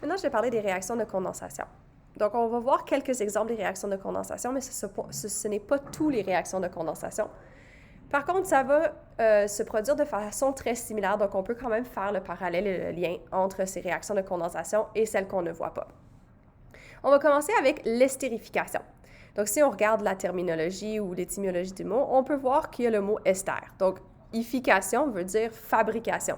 Maintenant, je vais parler des réactions de condensation. Donc, on va voir quelques exemples des réactions de condensation, mais ce n'est pas toutes les réactions de condensation. Par contre, ça va se produire de façon très similaire, donc on peut quand même faire le parallèle et le lien entre ces réactions de condensation et celles qu'on ne voit pas. On va commencer avec l'estérification. Donc, si on regarde la terminologie ou l'étymologie du mot, on peut voir qu'il y a le mot ester. Donc, ification veut dire fabrication.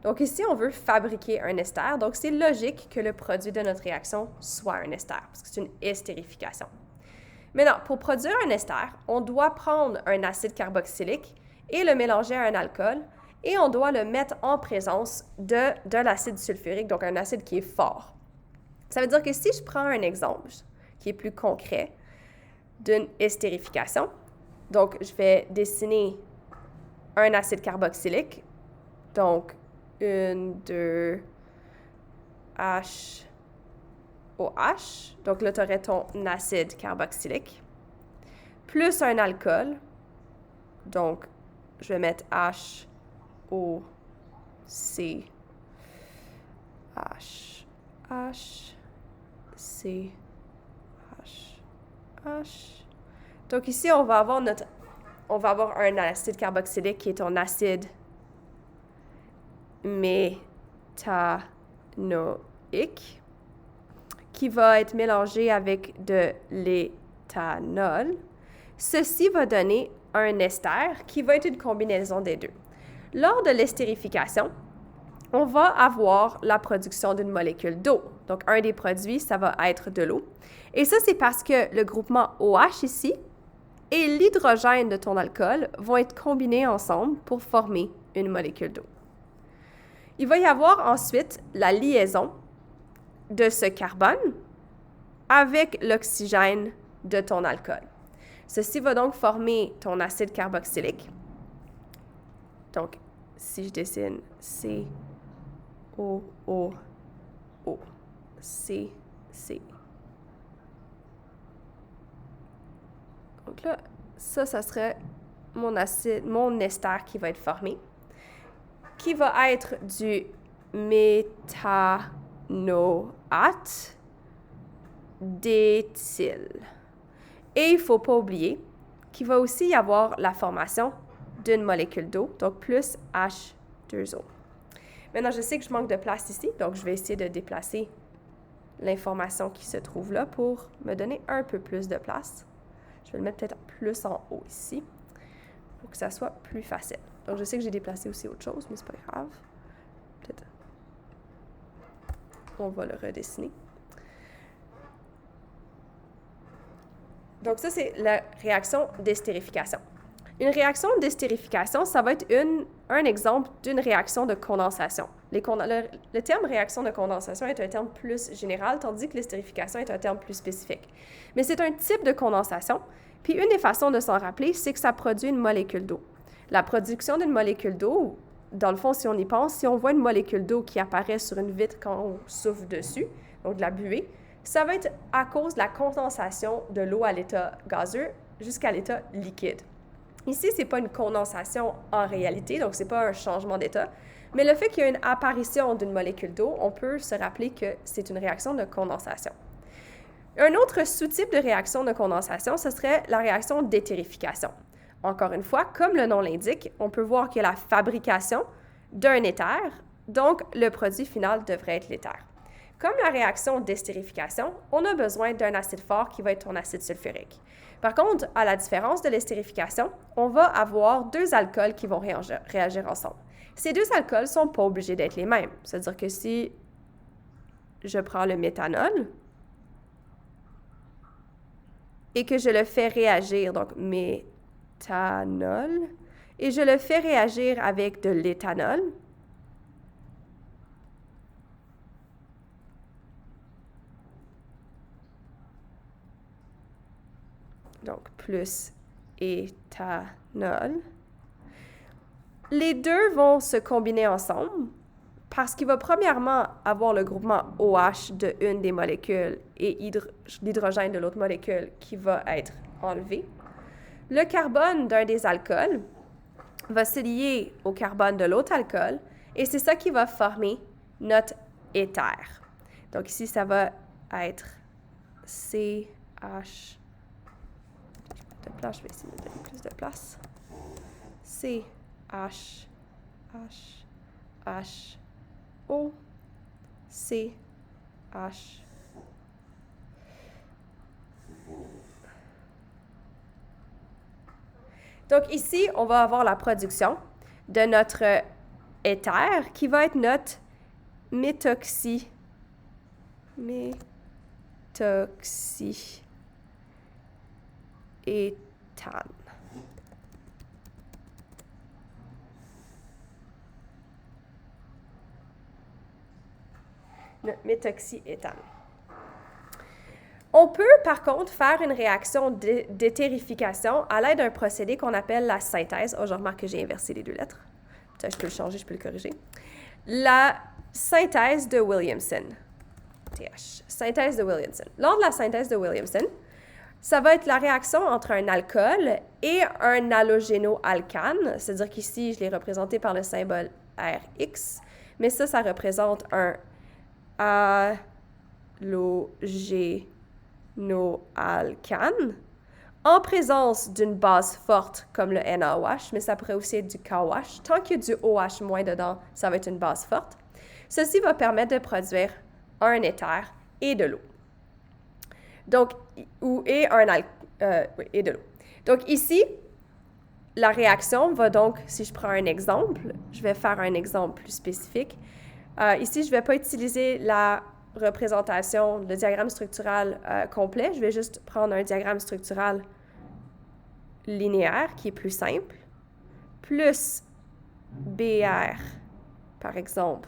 Donc, ici, on veut fabriquer un ester. Donc, c'est logique que le produit de notre réaction soit un ester, parce que c'est une estérification. Maintenant, pour produire un ester, on doit prendre un acide carboxylique et le mélanger à un alcool, et on doit le mettre en présence de l'acide sulfurique, donc un acide qui est fort. Ça veut dire que si je prends un exemple qui est plus concret d'une estérification, donc je vais dessiner un acide carboxylique, donc 1, 2, H, OH, donc là tu aurais ton acide carboxylique, plus un alcool, donc je vais mettre H, O, C, H, H, C, H, H. Donc ici, on va avoir un acide carboxylique qui est ton acide méthanoïque qui va être mélangé avec de l'éthanol. Ceci va donner un ester qui va être une combinaison des deux. Lors de l'estérification, on va avoir la production d'une molécule d'eau. Donc, un des produits, ça va être de l'eau. Et ça, c'est parce que le groupement OH ici et l'hydrogène de ton alcool vont être combinés ensemble pour former une molécule d'eau. Il va y avoir ensuite la liaison de ce carbone avec l'oxygène de ton alcool. Ceci va donc former ton acide carboxylique. Donc, si je dessine C, O, O, O, C, C. Donc là, ça serait mon ester qui va être formé, qui va être du méthanoate d'éthyle. Et il ne faut pas oublier qu'il va aussi y avoir la formation d'une molécule d'eau, donc plus H2O. Maintenant, je sais que je manque de place ici, donc je vais essayer de déplacer l'information qui se trouve là pour me donner un peu plus de place. Je vais le mettre peut-être plus en haut ici pour que ça soit plus facile. Donc, je sais que j'ai déplacé aussi autre chose, mais c'est pas grave. Peut-être. On va le redessiner. Donc, ça, c'est la réaction d'estérification. Une réaction d'estérification, ça va être un exemple d'une réaction de condensation. Le terme réaction de condensation est un terme plus général, tandis que l'estérification est un terme plus spécifique. Mais c'est un type de condensation, puis une des façons de s'en rappeler, c'est que ça produit une molécule d'eau. La production d'une molécule d'eau, dans le fond, si on y pense, si on voit une molécule d'eau qui apparaît sur une vitre quand on souffle dessus, donc de la buée, ça va être à cause de la condensation de l'eau à l'état gazeux jusqu'à l'état liquide. Ici, ce n'est pas une condensation en réalité, donc ce n'est pas un changement d'état, mais le fait qu'il y a une apparition d'une molécule d'eau, on peut se rappeler que c'est une réaction de condensation. Un autre sous-type de réaction de condensation, ce serait la réaction d'éthérification. Encore une fois, comme le nom l'indique, on peut voir qu'il y a la fabrication d'un éther, donc le produit final devrait être l'éther. Comme la réaction d'estérification, on a besoin d'un acide fort qui va être ton acide sulfurique. Par contre, à la différence de l'estérification, on va avoir deux alcools qui vont réagir ensemble. Ces deux alcools ne sont pas obligés d'être les mêmes. C'est-à-dire que si je prends le méthanol et que je le fais réagir, donc méthanol, et je le fais réagir avec de l'éthanol, donc plus éthanol. Les deux vont se combiner ensemble parce qu'il va premièrement avoir le groupement OH de une des molécules et l'hydrogène de l'autre molécule qui va être enlevé. Le carbone d'un des alcools va se lier au carbone de l'autre alcool et c'est ça qui va former notre éther. Donc ici, ça va être CH. De place, je vais essayer de donner plus de place. CH, H, H, O, C, H. Donc ici, on va avoir la production de notre éther qui va être notre méthoxyéthane. Notre méthoxyéthane. On peut, par contre, faire une réaction d'éthérification à l'aide d'un procédé qu'on appelle la synthèse. Oh, je remarque que j'ai inversé les deux lettres. Peut-être je peux le changer, je peux le corriger. La synthèse de Williamson. TH. Synthèse de Williamson. Lors de la synthèse de Williamson, ça va être la réaction entre un alcool et un halogénoalcane. C'est-à-dire qu'ici, je l'ai représenté par le symbole RX, mais ça représente un halogénoalcane en présence d'une base forte comme le NaOH, mais ça pourrait aussi être du KOH. Tant qu'il y a du OH- dedans, ça va être une base forte. Ceci va permettre de produire un éther et de l'eau. Donc, et de l'eau. Donc ici, la réaction va donc, si je prends un exemple, je vais faire un exemple plus spécifique. Ici, je ne vais pas utiliser la représentation, le diagramme structural complet. Je vais juste prendre un diagramme structural linéaire qui est plus simple, plus BR, par exemple,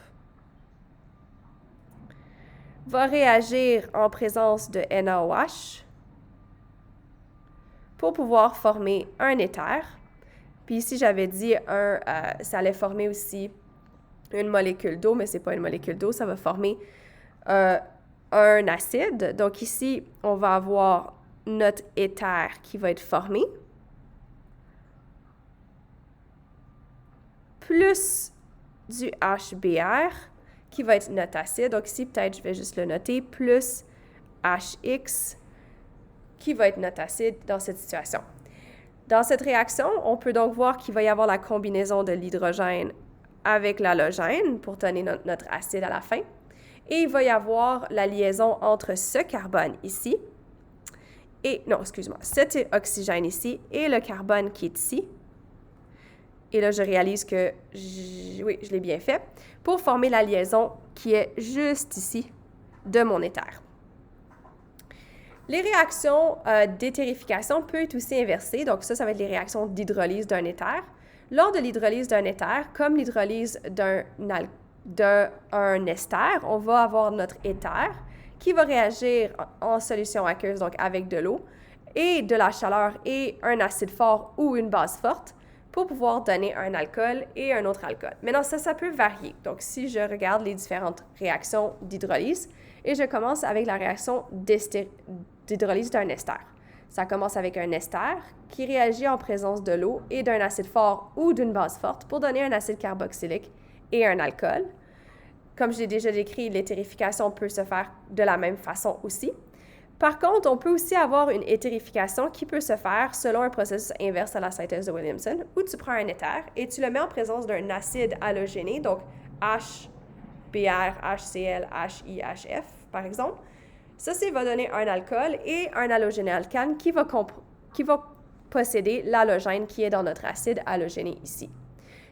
va réagir en présence de NaOH pour pouvoir former un éther. Puis ici, j'avais dit ça allait former aussi une molécule d'eau, mais ce n'est pas une molécule d'eau, ça va former un acide. Donc ici, on va avoir notre éther qui va être formé, plus du HBr qui va être notre acide. Donc ici, peut-être, je vais juste le noter, plus HX qui va être notre acide dans cette situation. Dans cette réaction, on peut donc voir qu'il va y avoir la combinaison de l'hydrogène avec l'halogène pour donner notre acide à la fin. Et il va y avoir la liaison entre ce carbone ici, cet oxygène ici et le carbone qui est ici. Et là, je réalise que, oui, je l'ai bien fait, pour former la liaison qui est juste ici de mon éther. Les réactions d'éthérification peuvent être aussi inversées. Donc ça va être les réactions d'hydrolyse d'un éther. Lors de l'hydrolyse d'un éther, comme l'hydrolyse d'un ester, on va avoir notre éther qui va réagir en solution aqueuse, donc avec de l'eau, et de la chaleur et un acide fort ou une base forte pour pouvoir donner un alcool et un autre alcool. Maintenant, ça peut varier. Donc, si je regarde les différentes réactions d'hydrolyse, et je commence avec la réaction d'hydrolyse d'un ester. Ça commence avec un ester qui réagit en présence de l'eau et d'un acide fort ou d'une base forte pour donner un acide carboxylique et un alcool. Comme je l'ai déjà décrit, l'éthérification peut se faire de la même façon aussi. Par contre, on peut aussi avoir une éthérification qui peut se faire selon un processus inverse à la synthèse de Williamson, où tu prends un éther et tu le mets en présence d'un acide halogéné, donc HBr, HCl, HIHF, par exemple. Ceci va donner un alcool et un halogénoalcane qui va posséder l'halogène qui est dans notre acide halogéné ici.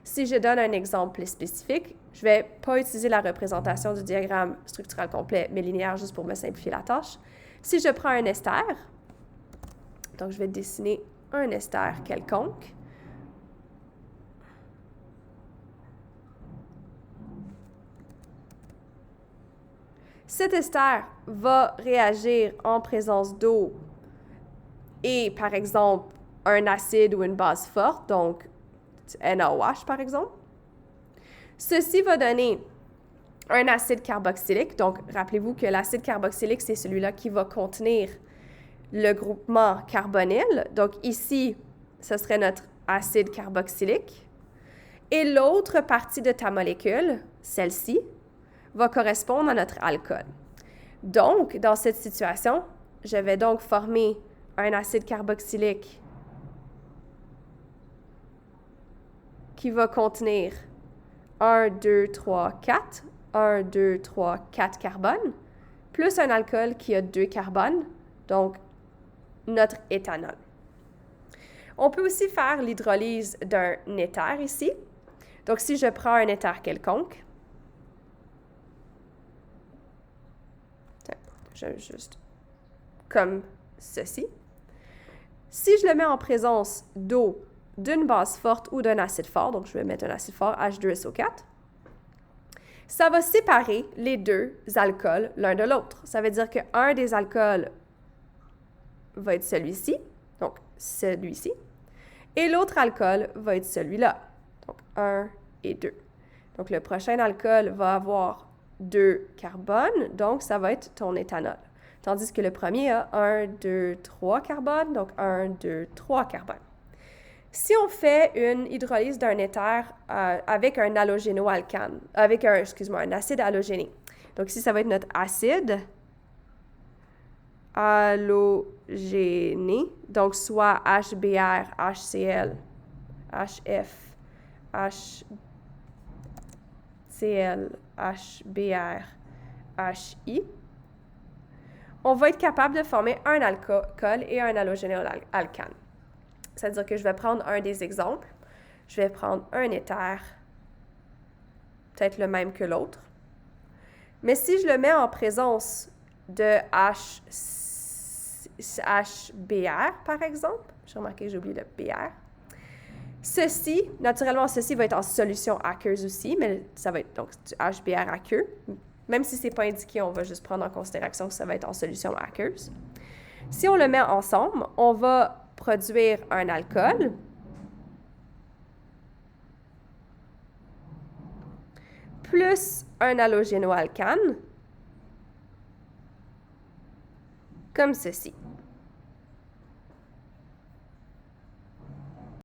Si je donne un exemple spécifique, je ne vais pas utiliser la représentation du diagramme structural complet, mais linéaire, juste pour me simplifier la tâche. Si je prends un ester, donc je vais dessiner un ester quelconque. Cet ester va réagir en présence d'eau et, par exemple, un acide ou une base forte, donc NaOH, par exemple. Ceci va donner un acide carboxylique. Donc, rappelez-vous que l'acide carboxylique, c'est celui-là qui va contenir le groupement carbonyl. Donc, ici, ce serait notre acide carboxylique. Et l'autre partie de ta molécule, celle-ci, va correspondre à notre alcool. Donc, dans cette situation, je vais donc former un acide carboxylique qui va contenir 1, 2, 3, 4, 1, 2, 3, 4 carbones, plus un alcool qui a 2 carbones, donc notre éthanol. On peut aussi faire l'hydrolyse d'un éther ici. Donc, si je prends un éther quelconque, juste comme ceci. Si je le mets en présence d'eau, d'une base forte ou d'un acide fort, donc je vais mettre un acide fort, H2SO4, ça va séparer les deux alcools l'un de l'autre. Ça veut dire qu'un des alcools va être celui-ci, donc celui-ci, et l'autre alcool va être celui-là, donc 1 et 2. Donc le prochain alcool va avoir 2 carbones, donc ça va être ton éthanol. Tandis que le premier a 1, 2, 3 carbones, donc 1, 2, 3 carbones. Si on fait une hydrolyse d'un éther avec un halogénoalcane, avec un acide halogéné, donc ici ça va être notre acide halogéné, donc soit HBr, HCl, HF, HCl, HBr, HI, on va être capable de former un alcool et un halogénoalcane. C'est-à-dire que je vais prendre un des exemples. Je vais prendre un éther, peut-être le même que l'autre. Mais si je le mets en présence de HBr, par exemple, j'ai remarqué que j'ai oublié le BR, ceci, naturellement, ceci va être en solution aqueuse aussi, mais ça va être donc du HBr aqueux. Même si ce n'est pas indiqué, on va juste prendre en considération que ça va être en solution aqueuse. Si on le met ensemble, on va produire un alcool plus un halogénoalcane, comme ceci.